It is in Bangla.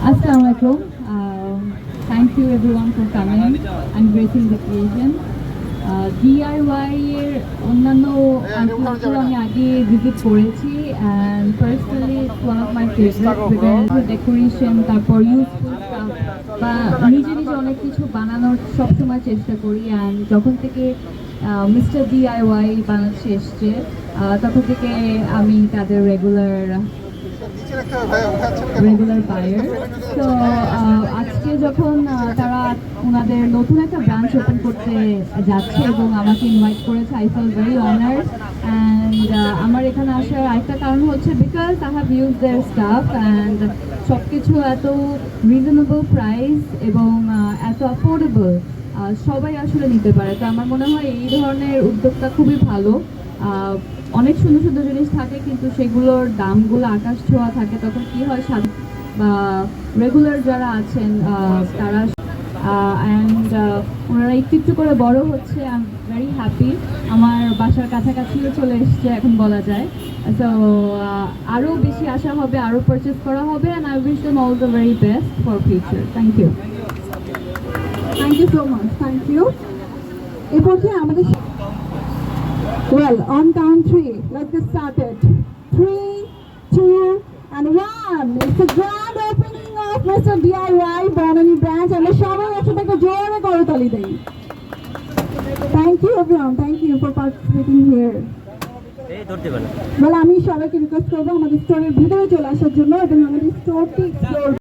Assalamualaikum. Thank you everyone for coming and gracing the occasion. DIY এর অন্যান্য আউটলেটগুলো আমি আগে ভিজিট করেছি and personally it's one of my favorite because decoration তারপর useful stuff বা নিজে নিজে অনেক কিছু বানানোর সবসময় চেষ্টা করি and যখন থেকে মিস্টার DIY বানাচ্ছে এসছে তখন থেকে আমি তাদের রেগুলার বায়ার। তো আজকে যখন তারা ওনাদের নতুন একটা ব্রাঞ্চ ওপেন করতে যাচ্ছে এবং আমাকে ইনভাইট করেছে, I feel very honoured and আমার এখানে আসার আরেকটা কারণ হচ্ছে because I have use their stuff and সব কিছু এত রিজনেবল প্রাইস এবং এত অ্যাফোর্ডেবল, সবাই আসলে নিতে পারে। তো আমার মনে হয় এই ধরনের উদ্যোগটা খুবই ভালো। অনেক সুন্দর সুন্দর জিনিস থাকে কিন্তু সেগুলোর দামগুলো আকাশ ছোঁয়া থাকে, তখন কি হয় বা রেগুলার যারা আছেন তারা অ্যান্ড ওনারা একটু একটু করে বড় হচ্ছে। আই এম ভেরি হ্যাপি, আমার বাসার কাছাকাছিও চলে এসছে এখন বলা যায়। সো আরও বেশি আশা হবে, আরও পারচেস করা হবে and I wish them all the very best for future. Thank you so much, thank you. এরপর কি আমাদের well on count 3 let's get started. 3, 2 and 1. It's a grand opening of Mr. DIY Banani branch and সবাই একসাথে একটা জোরে করতালি দেই। Thank you everyone, thank you for participating here. আমি সবাইকে রিকোয়েস্ট করবো আমাদের স্টোরের ভিতরে চলে আসার জন্য এবং আমাদের স্টোরটি এক্সপ্লোর